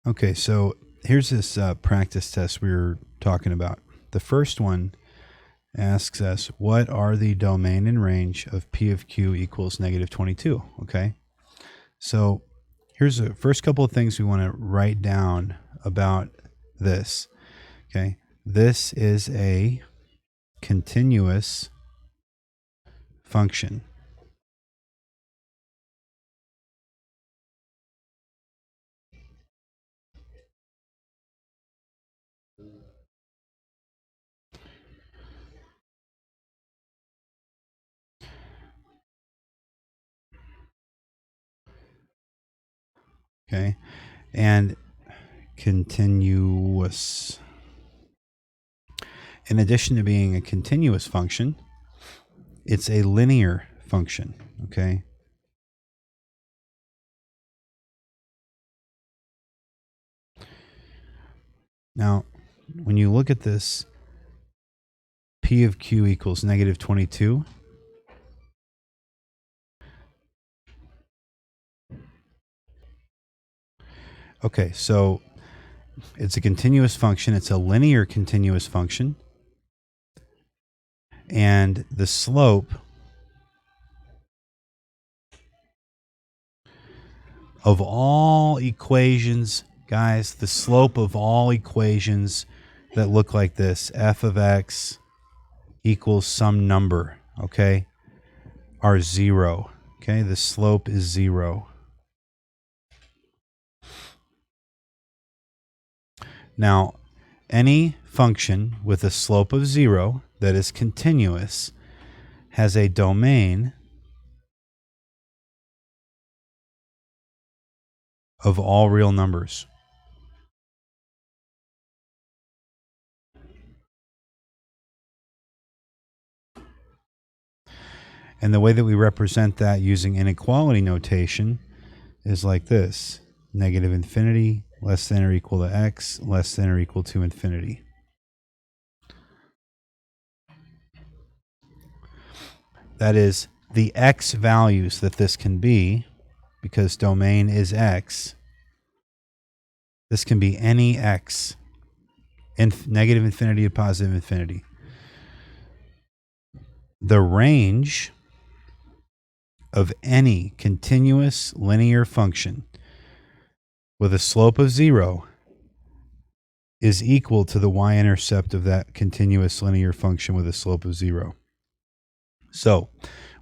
Okay, so here's this practice test we were talking about. The first one asks us, what are the domain and range of P of Q equals negative 22? Okay, so here's the first couple of things we want to write down about this. Okay, this is a continuous function. Okay, and continuous. In addition to being a continuous function, it's a linear function. Okay. Now, when you look at this, P of Q equals negative 22. Okay, so it's a continuous function. It's a linear continuous function. And the slope of all equations, guys, the slope of all equations that look like this, f of x equals some number, okay, are 0. Okay, the slope is 0. Now, any function with a slope of 0 that is continuous has a domain of all real numbers. And the way that we represent that using inequality notation is like this: negative infinity, less than or equal to x, less than or equal to infinity. That is, the x values that this can be, because domain is x, this can be any x, negative infinity to positive infinity. The range of any continuous linear function with a slope of 0 is equal to the y-intercept of that continuous linear function with a slope of 0. So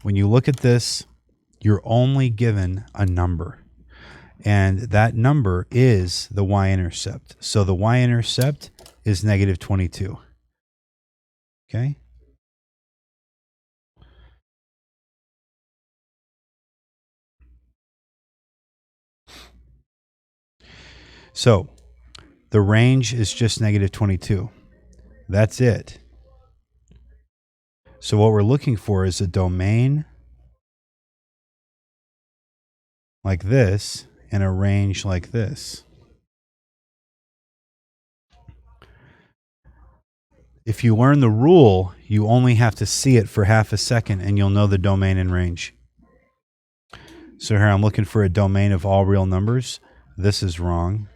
when you look at this, you're only given a number, and that number is the y-intercept. So the y-intercept is negative 22. Okay? So the range is just negative 22. That's it. So what we're looking for is a domain like this and a range like this. If you learn the rule, you only have to see it for half a second and you'll know the domain and range. So here I'm looking for a domain of all real numbers. This is wrong.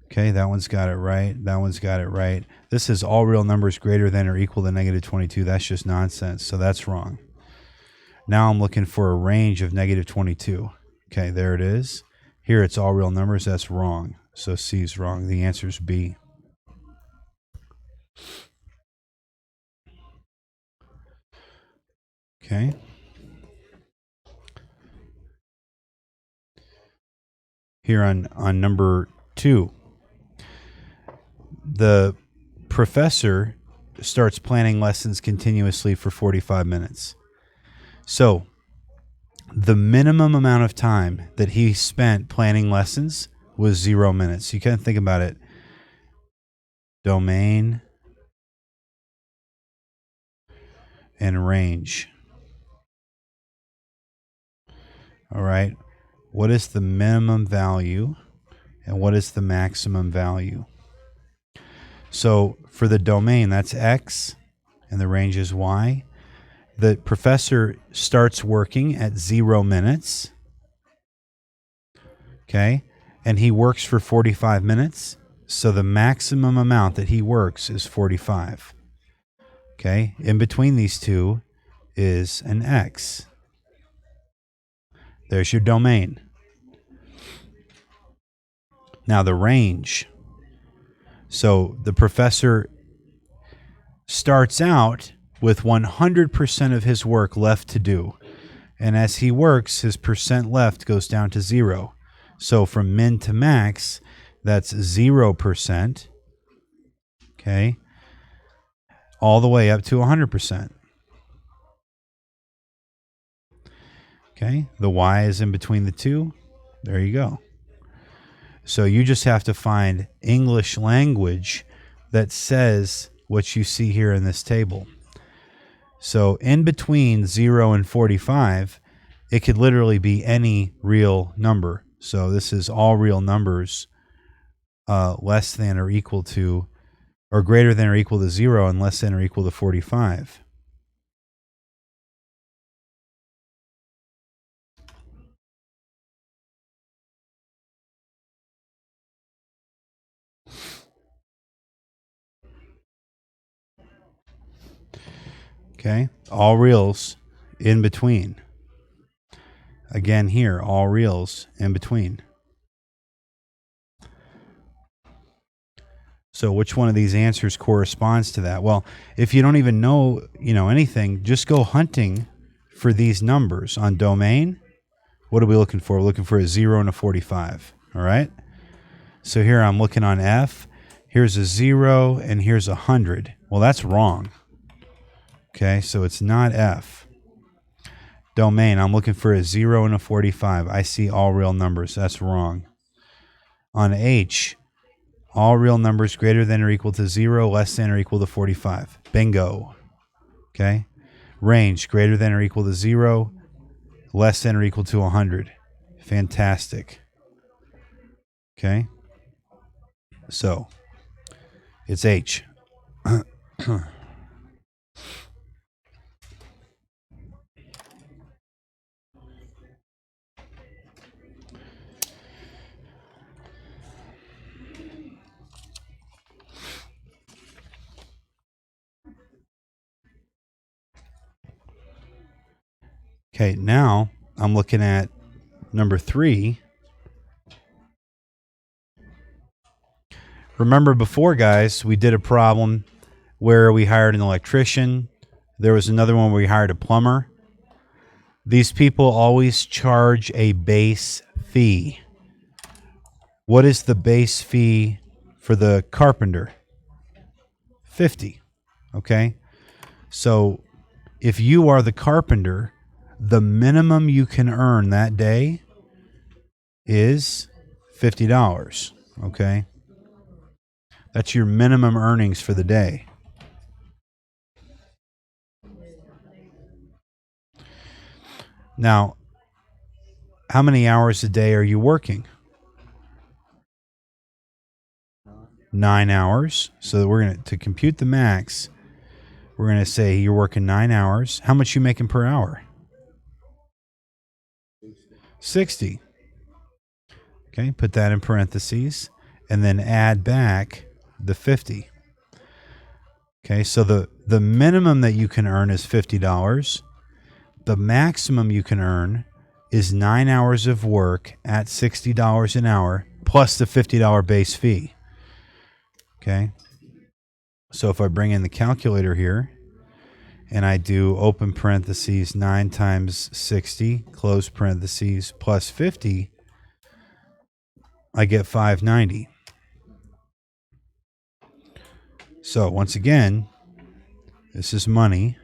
Okay, that one's got it right. That one's got it right. This is all real numbers greater than or equal to negative 22. That's just nonsense. So that's wrong. Now I'm looking for a range of negative 22. Okay, there it is. Here it's all real numbers. That's wrong. So C is wrong. The answer is B. Okay. Here on number 2, the professor starts planning lessons continuously for 45 minutes. So the minimum amount of time that he spent planning lessons was 0 minutes. You can't think about it. Domain and range. All right. What is the minimum value and what is the maximum value? So for the domain, that's x and the range is y. The professor starts working at 0 minutes. Okay. and he works for 45 minutes. So the maximum amount that he works is 45. Okay, in between these two is an X. There's your domain. Now the range. So the professor starts out with 100% of his work left to do. And as he works, his percent left goes down to 0. So from min to max, that's 0%. Okay. All the way up to 100%. Okay. The Y is in between the two. There you go. So you just have to find English language that says what you see here in this table. So in between 0 and 45, it could literally be any real number. So this is all real numbers less than or equal to, or greater than or equal to 0 and less than or equal to 45. Okay, all reals in between. Again here, all reals in between. So which one of these answers corresponds to that? Well, if you don't even know, anything, just go hunting for these numbers on domain. What are we looking for? We're looking for a 0 and a 45. All right. So here I'm looking on F. Here's a 0 and here's 100. Well, that's wrong. Okay, so it's not F. Domain, I'm looking for a 0 and a 45. I see all real numbers. That's wrong. On H, all real numbers greater than or equal to 0, less than or equal to 45. Bingo. Okay. Range, greater than or equal to 0, less than or equal to 100. Fantastic. Okay. So, it's H. Okay, now I'm looking at number 3. Remember before, guys, we did a problem where we hired an electrician. There was another one where we hired a plumber. These people always charge a base fee. What is the base fee for the carpenter? 50. Okay? So if you are the carpenter, the minimum you can earn that day is $50. Okay? That's your minimum earnings for the day. Now, how many hours a day are you working? 9 hours. So we're going to compute the max, we're going to say you're working 9 hours. How much you making per hour? 60. Okay, put that in parentheses and then add back the 50. Okay, so the minimum that you can earn is $50. The maximum you can earn is 9 hours of work at $60 an hour plus the $50 base fee. Okay, so if I bring in the calculator here and I do open parentheses 9 times 60, close parentheses, plus 50, I get 590. So once again, this is money.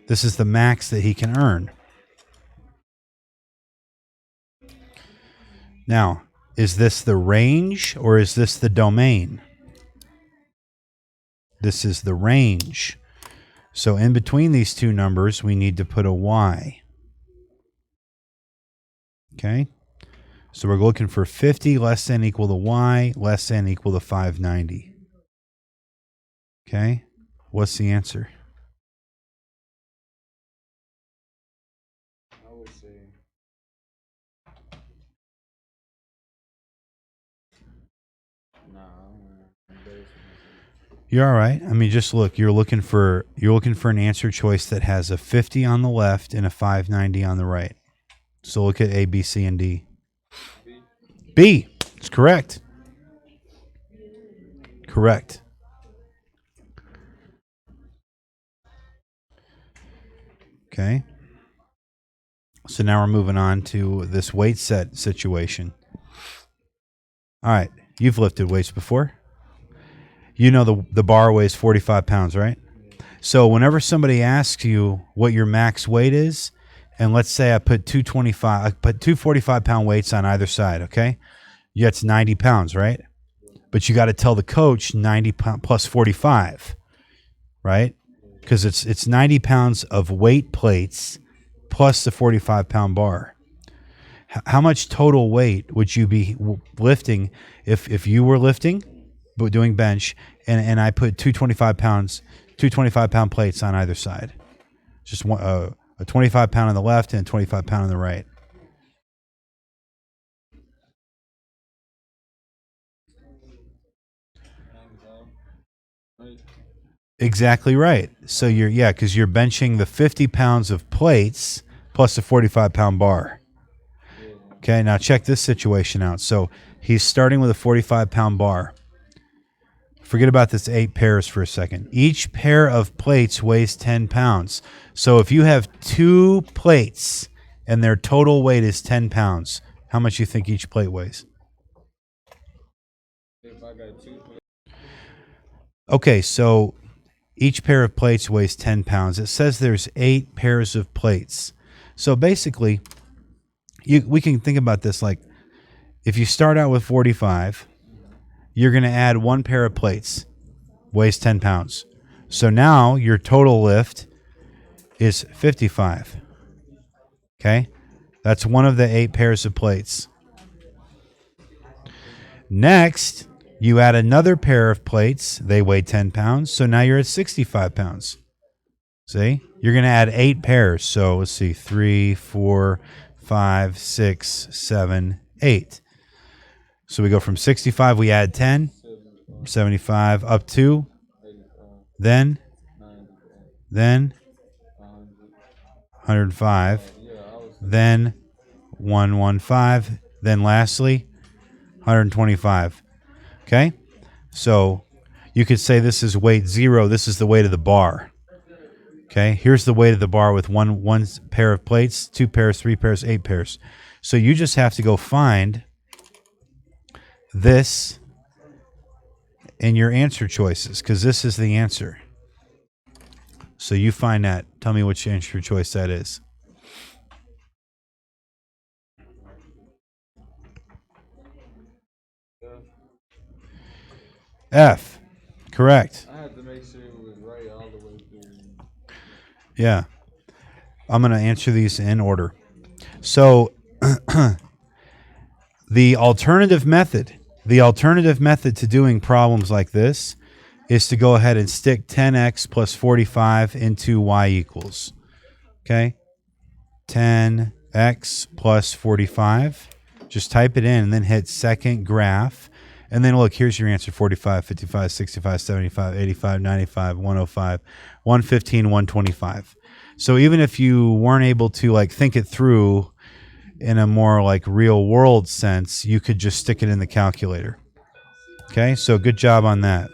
This is the max that he can earn. Now, is this the range or is this the domain? This is the range. So in between these two numbers, we need to put a Y. Okay? So we're looking for 50 less than equal to Y, less than equal to 590. Okay? What's the answer? You're all right. I mean, just look. You're looking for an answer choice that has a 50 on the left and a 590 on the right. So look at A, B, C, and D. B. It's correct. Correct. Okay. So now we're moving on to this weight set situation. All right. You've lifted weights before. You know the bar weighs 45 pounds, right? So whenever somebody asks you what your max weight is, and let's say I put 245-pound weights on either side, okay? Yeah, it's 90 pounds, right? But you got to tell the coach 90 plus 45, right? Because it's 90 pounds of weight plates plus the 45-pound bar. How much total weight would you be lifting if you were lifting, but doing bench, and I put 225-pound plates on either side? Just a 25-pound on the left and a 25-pound on the right. Exactly right. So because you're benching the 50 pounds of plates plus a 45-pound bar. Okay, now check this situation out. So he's starting with a 45-pound bar. Forget about this 8 pairs for a second. Each pair of plates weighs 10 pounds. So if you have 2 plates and their total weight is 10 pounds, how much do you think each plate weighs? Okay, so each pair of plates weighs 10 pounds. It says there's 8 pairs of plates. So basically, we can think about this like if you start out with 45, you're going to add 1 pair of plates, weighs 10 pounds. So now your total lift is 55. Okay? That's one of the 8 pairs of plates. Next, you add another pair of plates. They weigh 10 pounds. So now you're at 65 pounds. See? You're going to add 8 pairs. So let's see, 3, 4, 5, 6, 7, 8. So we go from 65, we add 10, 75, up to, then 105, then 115, then lastly 125. Okay? So you could say this is weight 0. This is the weight of the bar. Okay? Here's the weight of the bar with one pair of plates, 2 pairs, 3 pairs, 8 pairs. So you just have to go find this in your answer choices because this is the answer. So you find that. Tell me which answer choice that is. F. Correct. I had to make sure it was right all the way through. Yeah. I'm going to answer these in order. So the alternative method to doing problems like this is to go ahead and stick 10x plus 45 into y equals. Okay? 10x plus 45. Just type it in and then hit second graph. And then look, here's your answer: 45, 55, 65, 75, 85, 95, 105, 115, 125. So even if you weren't able to like think it through in a more like real world sense, you could just stick it in the calculator. Okay, so good job on that.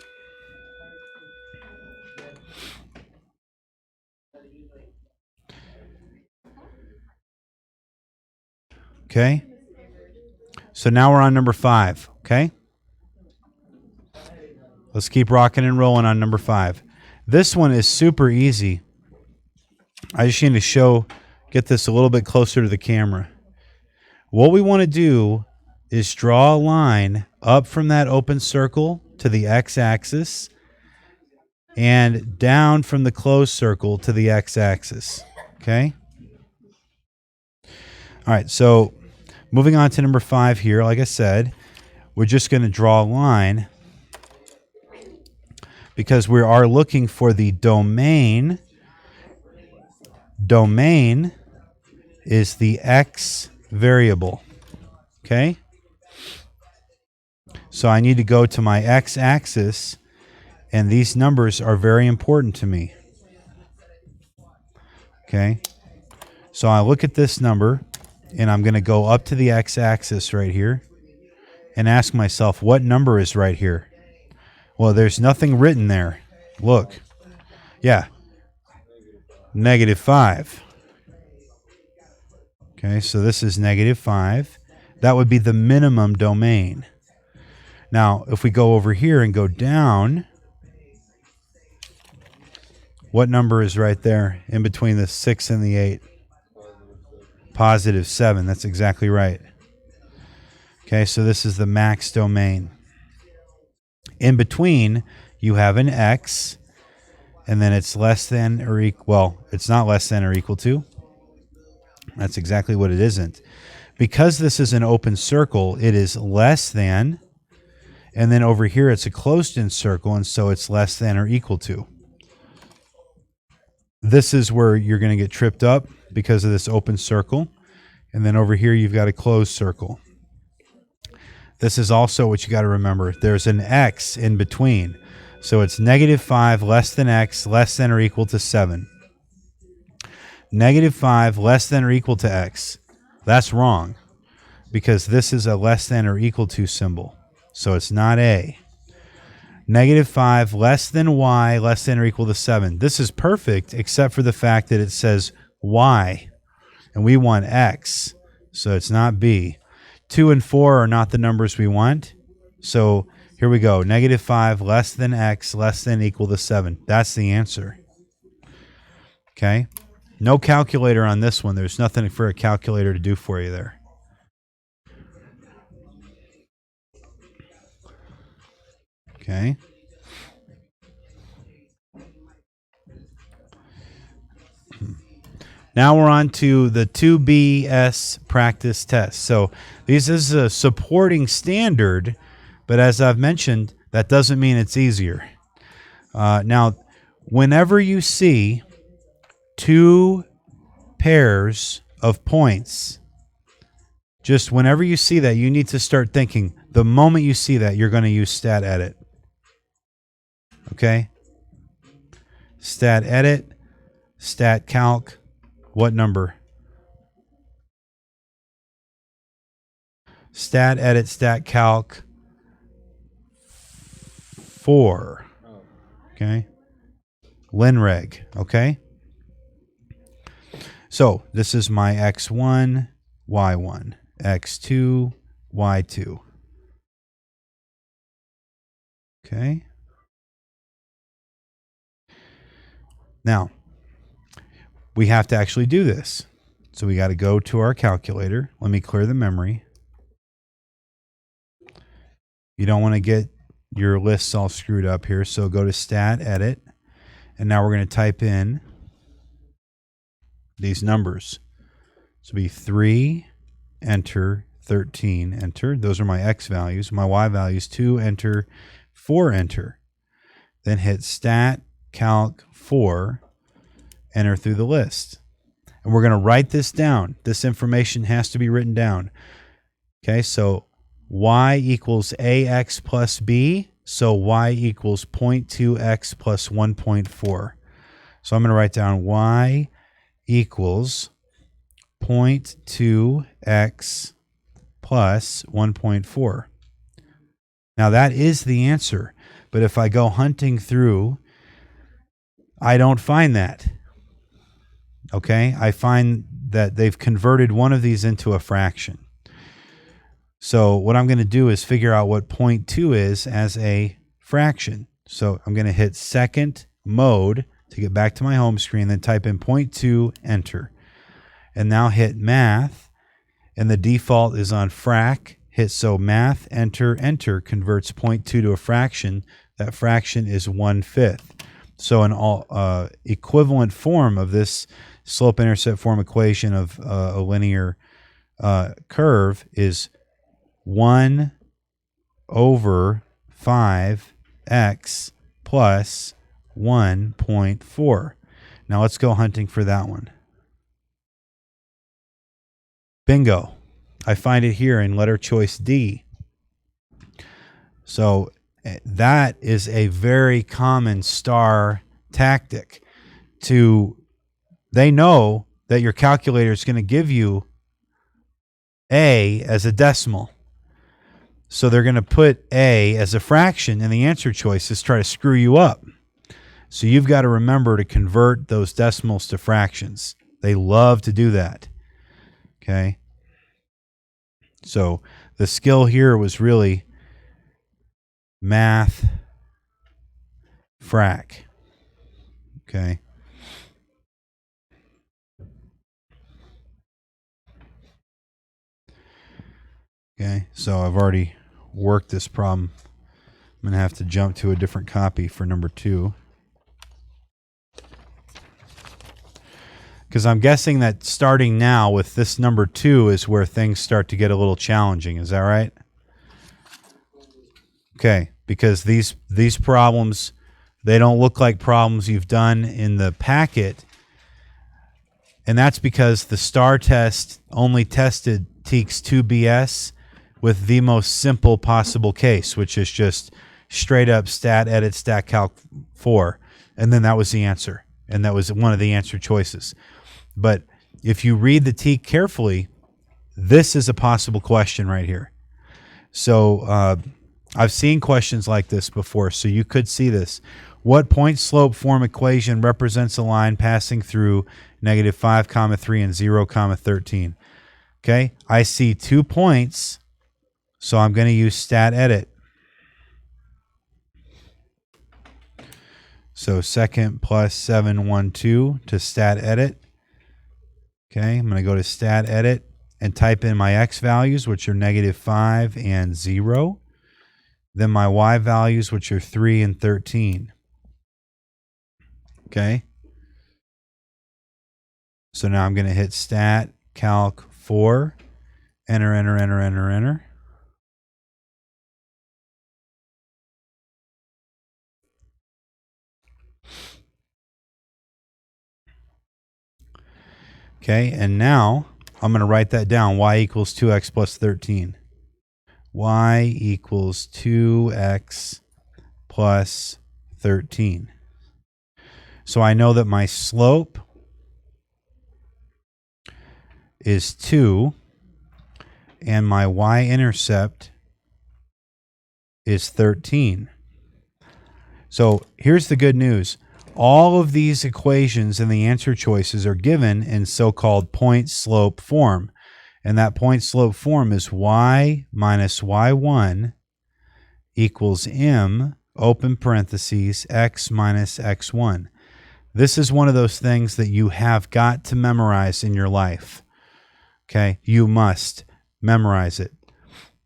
Okay, so now we're on number 5. Okay, let's keep rocking and rolling on number 5. This one is super easy. I just need to get this a little bit closer to the camera. What we want to do is draw a line up from that open circle to the x-axis and down from the closed circle to the x-axis. Okay? All right, so moving on to number 5 here, like I said, we're just going to draw a line because we are looking for the domain. Domain is the x variable. Okay? So I need to go to my x-axis, and these numbers are very important to me. Okay? So I look at this number, and I'm going to go up to the x-axis right here and ask myself, what number is right here? Well, there's nothing written there. Look. Yeah. -5. Okay, so this is -5. That would be the minimum domain. Now, if we go over here and go down, what number is right there in between the 6 and the 8? +7. That's exactly right. Okay, so this is the max domain. In between, you have an x, and then it's less than or equal. Well, it's not less than or equal to. That's exactly what it isn't. Because this is an open circle, it is less than, and then over here it's a closed-in circle, and so it's less than or equal to. This is where you're going to get tripped up because of this open circle, and then over here you've got a closed circle. This is also what you got to remember. There's an x in between. So it's -5 less than x less than or equal to 7. -5 less than or equal to x. That's wrong because this is a less than or equal to symbol. So it's not A. -5 less than y less than or equal to 7. This is perfect except for the fact that it says y and we want x. So it's not B. 2 and 4 are not the numbers we want. So here we go. -5 less than x less than or equal to 7. That's the answer. Okay. No calculator on this one. There's nothing for a calculator to do for you there. Okay. Now we're on to the 2BS practice test. So this is a supporting standard, but as I've mentioned, that doesn't mean it's easier. Now, whenever you see two pairs of points, just whenever you see that, you need to start thinking, the moment you see that, you're going to use stat edit. Okay? Stat edit, stat calc, what number? Stat edit, stat calc, 4. Okay? Linreg, okay? So this is my x1, y1, x2, y2. Okay? Now, we have to actually do this. So we got to go to our calculator. Let me clear the memory. You don't want to get your lists all screwed up here. So go to stat edit. And now we're going to type in these numbers. So it'll be 3, enter, 13, enter. Those are my x values. My y values, 2, enter, 4, enter. Then hit stat calc 4, enter through the list. And we're going to write this down. This information has to be written down. Okay, so y equals ax plus b. So y equals 0.2x plus 1.4. So I'm going to write down y equals 0.2x plus 1.4. Now that is the answer. But if I go hunting through, I don't find that. Okay, I find that they've converted one of these into a fraction. So what I'm going to do is figure out what 0.2 is as a fraction. So I'm going to hit second mode to get back to my home screen, then type in 0.2, enter. And now hit math, and the default is on frac. Hit so math, enter, enter, converts 0.2 to a fraction. That fraction is 1/5. So an equivalent form of this slope-intercept form equation of a linear curve is 1 over 5x plus 1.4. Now let's go hunting for that one. Bingo. I find it here in letter choice D. So that is a very common star tactic. They know that your calculator is going to give you A as a decimal. So they're going to put A as a fraction in the answer choices, try to screw you up. So you've got to remember to convert those decimals to fractions. They love to do that. Okay. So the skill here was really math frac. Okay. Okay. So I've already worked this problem. I'm going to have to jump to a different copy for number 2. Because I'm guessing that starting now with this number 2 is where things start to get a little challenging. Is that right? Okay. Because these problems, they don't look like problems you've done in the packet. And that's because the STAR test only tested TEKS 2BS with the most simple possible case, which is just straight up stat edit stat calc 4. And then that was the answer. And that was one of the answer choices. But if you read the TEK carefully, this is a possible question right here. So I've seen questions like this before, so you could see this. What point slope form equation represents a line passing through -5, 3 and 0, 13? Okay, I see 2 points, so I'm going to use stat edit. So second plus 7, 1, 2 to stat edit. Okay, I'm going to go to stat edit and type in my x values, which are -5 and 0. Then my y values, which are 3 and 13. Okay. So now I'm going to hit stat calc 4. Enter, enter, enter, enter, enter. Okay, and now I'm going to write that down. Y equals 2x plus 13. Y equals 2x plus 13. So I know that my slope is 2 and my y-intercept is 13. So here's the good news. All of these equations and the answer choices are given in so-called point-slope form. And that point-slope form is y minus y1 equals m, open parentheses, x minus x1. This is one of those things that you have got to memorize in your life. Okay? You must memorize it.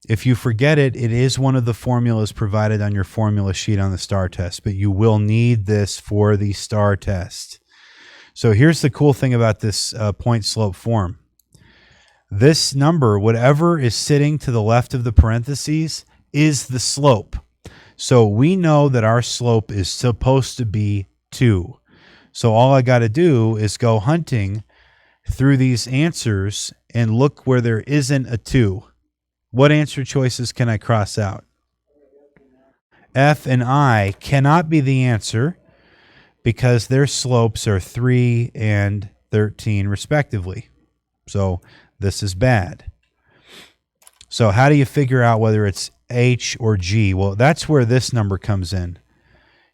If you forget it, it is one of the formulas provided on your formula sheet on the STAR test, but you will need this for the STAR test. So here's the cool thing about this point slope form. This number, whatever is sitting to the left of the parentheses, is the slope. So we know that our slope is supposed to be 2. So all I got to do is go hunting through these answers and look where there isn't a 2. What answer choices can I cross out? F and I cannot be the answer because their slopes are 3 and 13 respectively. So this is bad. So how do you figure out whether it's H or G? Well, that's where this number comes in.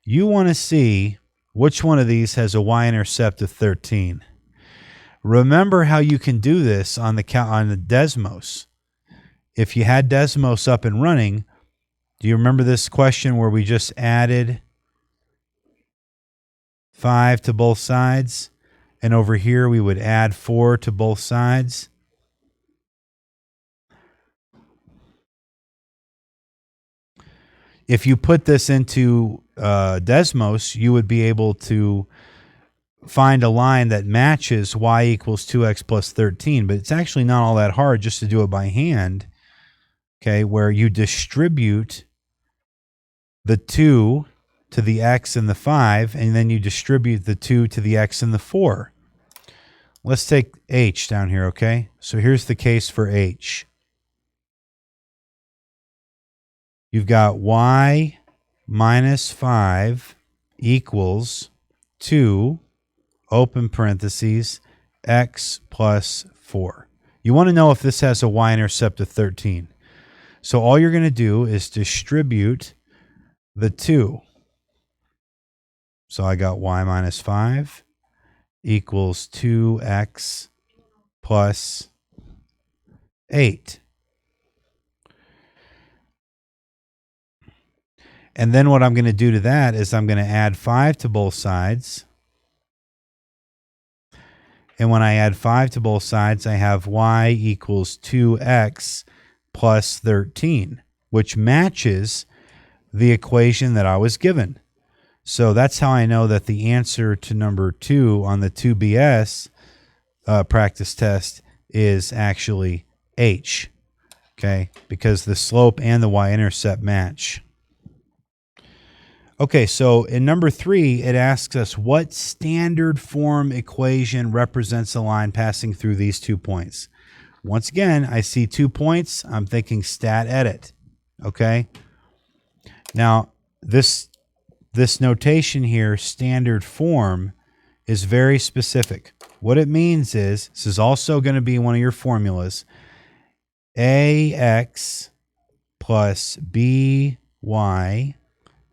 You want to see which one of these has a y-intercept of 13. Remember how you can do this on the Desmos. If you had Desmos up and running, do you remember this question where we just added 5 to both sides? And over here we would add 4 to both sides. If you put this into Desmos, you would be able to find a line that matches y equals 2x plus 13. But it's actually not all that hard just to do it by hand. Okay, where you distribute the 2 to the x and the 5, and then you distribute the 2 to the x and the 4. Let's take h down here, okay? So here's the case for h. you've got y minus 5 equals 2, open parentheses, x plus 4. You want to know if this has a y-intercept of 13. So all you're going to do is distribute the 2. So I got y minus 5 equals 2x plus 8. And then what I'm going to do to that is I'm going to add 5 to both sides. And when I add 5 to both sides, I have y equals 2x plus 13, which matches the equation that I was given. So that's how I know that the answer to number 2 on the 2BS practice test is actually H, okay, because the slope and the y-intercept match. Okay, so in number 3, it asks us what standard form equation represents a line passing through these 2 points. Once again, I see 2 points. I'm thinking stat edit. Okay. Now, this notation here, standard form, is very specific. What it means is, this is also going to be one of your formulas, AX plus BY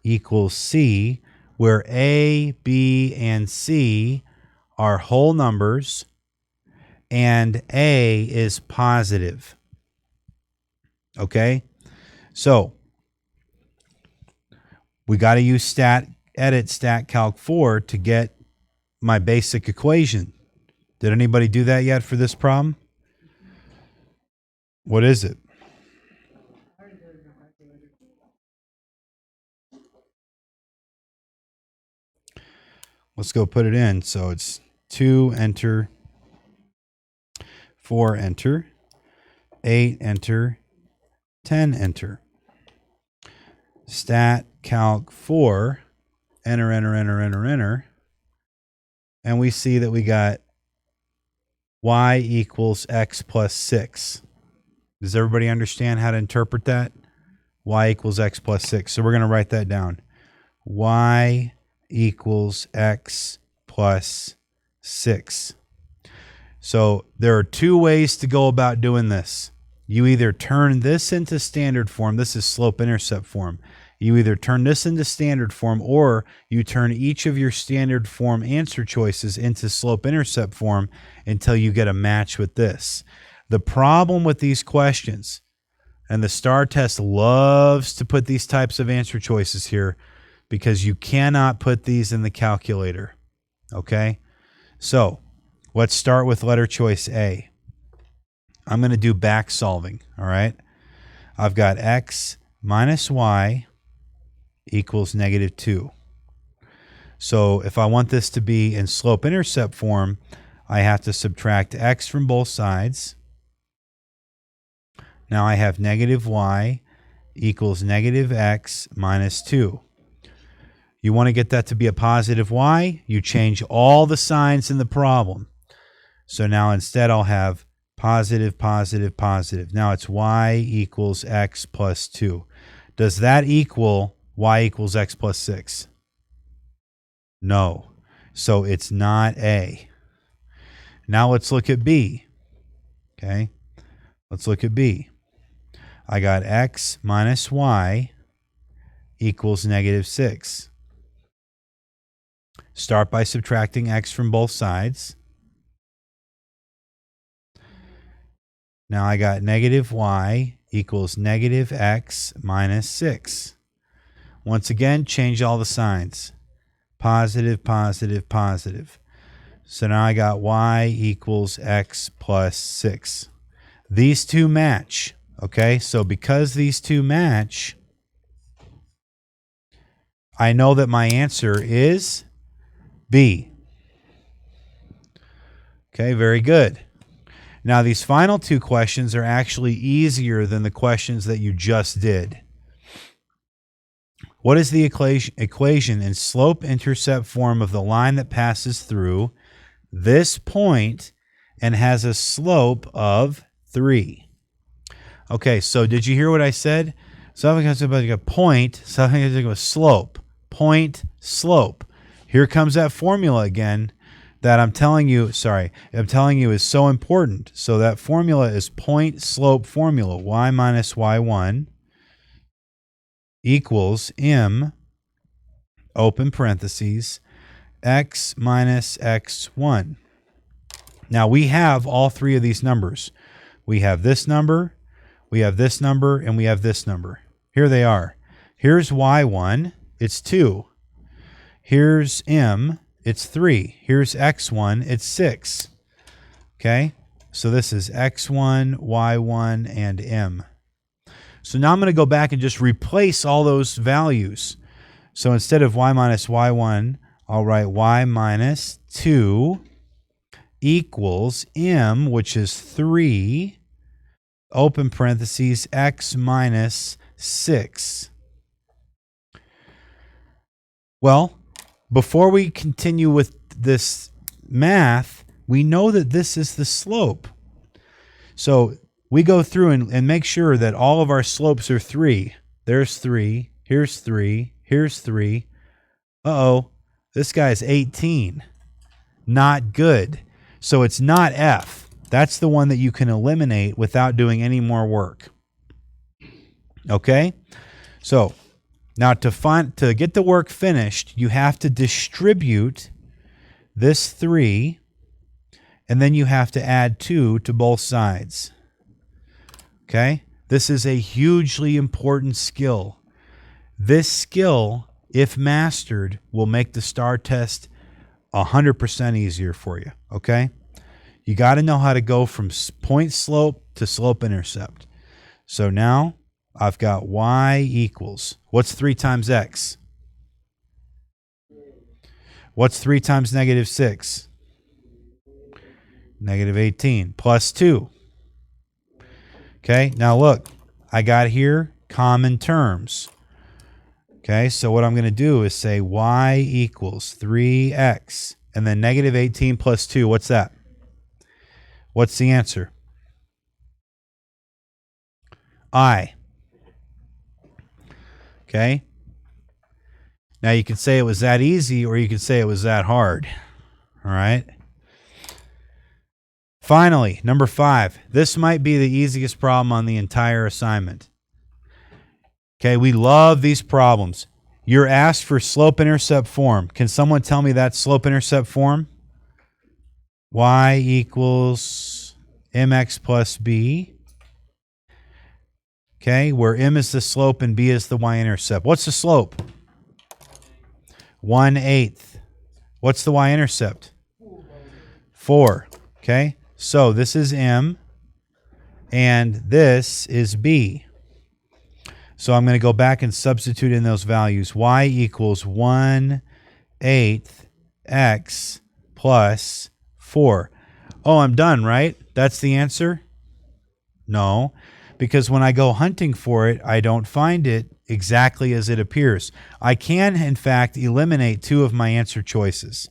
equals C, where A, B, and C are whole numbers, and A is positive. Okay? So, we got to use edit stat calc 4 to get my basic equation. Did anybody do that yet for this problem? What is it? Let's go put it in. So it's 2, enter, 4, enter, 8, enter, 10, enter. Stat calc 4, enter, enter, enter, enter, enter. And we see that we got y equals x plus 6. Does everybody understand how to interpret that? Y equals x plus 6. So we're going to write that down. Y equals x plus 6. So there are 2 ways to go about doing this. You either turn this into standard form. This is slope-intercept form. You either turn this into standard form, or you turn each of your standard form answer choices into slope-intercept form until you get a match with this. The problem with these questions, and the STAR test loves to put these types of answer choices here, because you cannot put these in the calculator. Okay? So let's start with letter choice A. I'm going to do back solving. All right? I've got x minus y equals negative 2. So if I want this to be in slope-intercept form, I have to subtract x from both sides. Now I have negative y equals negative x minus 2. You want to get that to be a positive y, you change all the signs in the problem. So now instead I'll have positive, positive, positive. Now it's y equals x plus 2. Does that equal y equals x plus 6? No. So it's not A. Now let's look at B. Okay. Let's look at B. I got x minus y equals negative 6. Start by subtracting x from both sides. Now I got negative y equals negative x minus 6. Once again, change all the signs. Positive, positive, positive. So now I got y equals x plus 6. These 2 match. Okay, so because these 2 match, I know that my answer is B. Okay, very good. Now these final 2 questions are actually easier than the questions that you just did. What is the equation in slope-intercept form of the line that passes through this point and has a slope of 3? Okay, so did you hear what I said? Something has to be like a point. Something has to be a slope. Point, slope. Here comes that formula again that I'm telling you is so important. So that formula is point slope formula. Y minus y1 equals m, open parentheses, x minus x1. Now we have all three of these numbers. We have this number, we have this number, and we have this number. Here they are. Here's y1, it's 2. Here's m, it's 3. Here's x1, it's 6. Okay? So this is x1, y1, and m. So now I'm going to go back and just replace all those values. So instead of y minus y1, I'll write y minus 2 equals m, which is 3, open parentheses, x minus 6. Well, before we continue with this math, we know that this is the slope. So we go through and make sure that all of our slopes are 3. There's 3. Here's 3. Here's 3. Uh-oh. This guy's 18. Not good. So it's not F. That's the one that you can eliminate without doing any more work. Okay? So now to get the work finished, you have to distribute this 3, and then you have to add 2 to both sides. Okay? This is a hugely important skill. This skill, if mastered, will make the STAR test 100% easier for you. Okay? You got to know how to go from point slope to slope intercept. So now I've got y equals, what's 3 times x? What's 3 times negative 6? Negative 18 plus 2. Okay, now look, I got here common terms. Okay, so what I'm going to do is say y equals 3x, and then negative 18 plus 2, what's that? What's the answer? I. Okay? Now you can say it was that easy, or you can say it was that hard. All right? Finally, number 5. This might be the easiest problem on the entire assignment. Okay, we love these problems. You're asked for slope-intercept form. Can someone tell me that slope-intercept form? Y equals mx plus b. Okay, where m is the slope and b is the y-intercept. What's the slope? 1/8. What's the y-intercept? 4. Okay, so this is m, and this is b. So I'm going to go back and substitute in those values. Y equals 1/8 x plus 4. Oh, I'm done, right? That's the answer? No, because when I go hunting for it, I don't find it exactly as it appears. I can, in fact, eliminate 2 of my answer choices.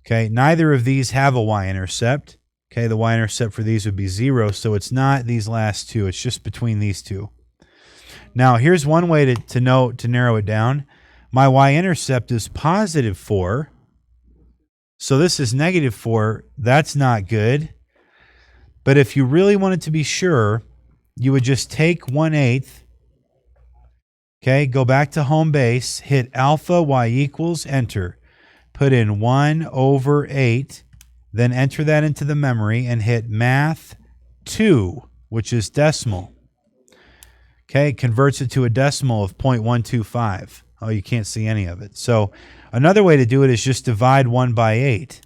Okay, neither of these have a y-intercept. Okay, the y-intercept for these would be 0, so it's not these last 2. It's just between these 2. Now, here's one way to narrow it down. My y-intercept is positive 4. So this is negative 4. That's not good. But if you really wanted to be sure, you would just take 1/8. Okay, go back to home base, hit alpha y equals, enter. Put in 1/8, then enter that into the memory and hit math 2, which is decimal. Okay, it converts it to a decimal of 0.125. Oh, you can't see any of it. So another way to do it is just divide 1 by 8.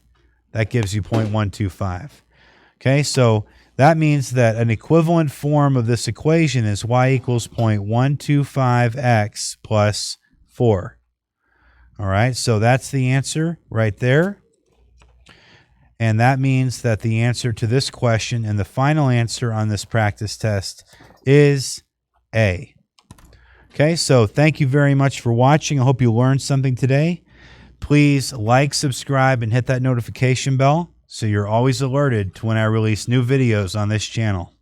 That gives you 0.125. Okay, so that means that an equivalent form of this equation is y equals 0.125x plus 4. All right, so that's the answer right there. And that means that the answer to this question and the final answer on this practice test is A. Okay, so thank you very much for watching. I hope you learned something today. Please like, subscribe, and hit that notification bell so you're always alerted to when I release new videos on this channel.